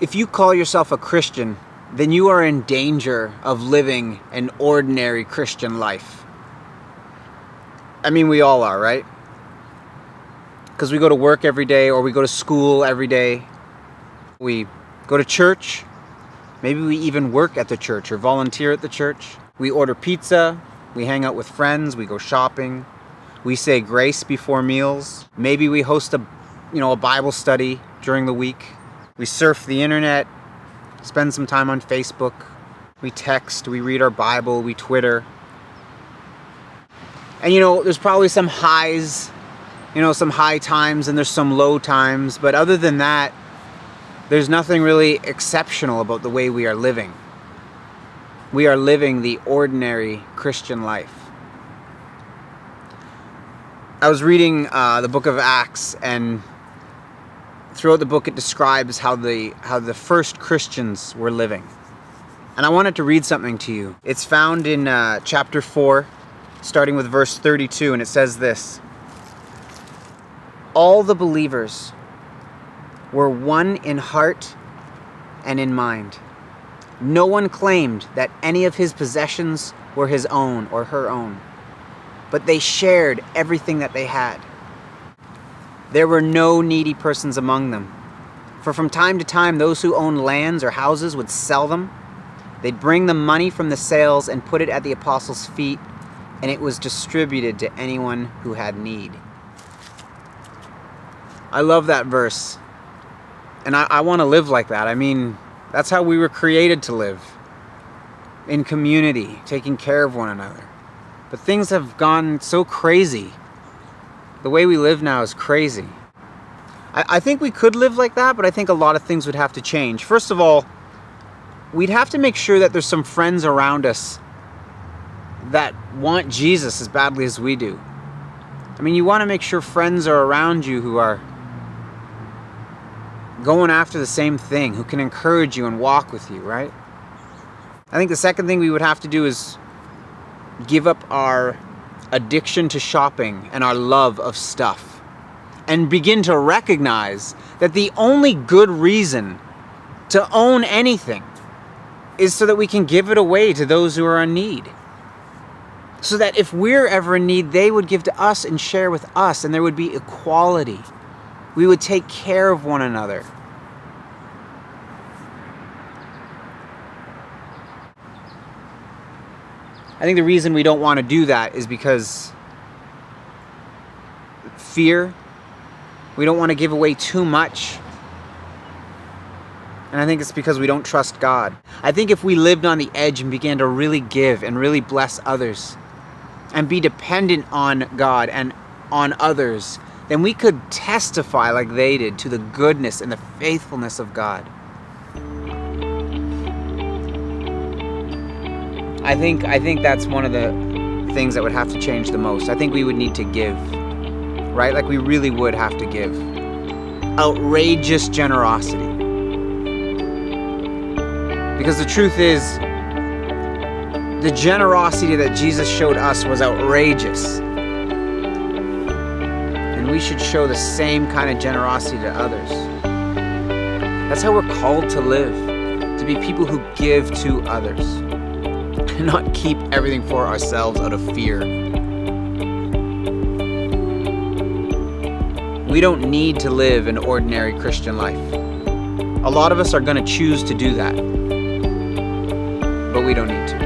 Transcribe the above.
If you call yourself a Christian, then you are in danger of living an ordinary Christian life. I mean, we all are, right? Because we go to work every day, or we go to school every day. We go to church. Maybe we even work at the church or volunteer at the church. We order pizza. We hang out with friends. We go shopping. We say grace before meals. Maybe we host a Bible study during the week. We surf the internet, spend some time on Facebook. We text, we read our Bible, we Twitter. And there's probably some highs, some high times, and there's some low times. But other than that, there's nothing really exceptional about the way we are living. We are living the ordinary Christian life. I was reading the book of Acts, and throughout the book it describes how the first Christians were living. And I wanted to read something to you. It's found in chapter 4, starting with verse 32, and it says this: "All the believers were one in heart and in mind. No one claimed that any of his possessions were his own or her own, but they shared everything that they had. There were no needy persons among them, for from time to time those who owned lands or houses would sell them. They'd bring the money from the sales and put it at the apostles' feet, and it was distributed to anyone who had need." I love that verse, and I want to live like that. I mean, that's how we were created to live, in community, taking care of one another. But things have gone so crazy. The way we live now is crazy. I think we could live like that, but I think a lot of things would have to change. First of all, we'd have to make sure that there's some friends around us that want Jesus as badly as we do. I mean, you want to make sure friends are around you who are going after the same thing, who can encourage you and walk with you, right? I think the second thing we would have to do is give up our addiction to shopping and our love of stuff, and begin to recognize that the only good reason to own anything is so that we can give it away to those who are in need. So that if we're ever in need, they would give to us and share with us, and there would be equality. We would take care of one another. I think the reason we don't want to do that is because fear. We don't want to give away too much. And I think it's because we don't trust God. I think if we lived on the edge and began to really give and really bless others and be dependent on God and on others, then we could testify like they did to the goodness and the faithfulness of God. I think that's one of the things that would have to change the most. I think we would need to give, right? Like we really would have to give. Outrageous generosity. Because the truth is, the generosity that Jesus showed us was outrageous. And we should show the same kind of generosity to others. That's how we're called to live, to be people who give to others. And not keep everything for ourselves out of fear. We don't need to live an ordinary Christian life. A lot of us are going to choose to do that, but we don't need to.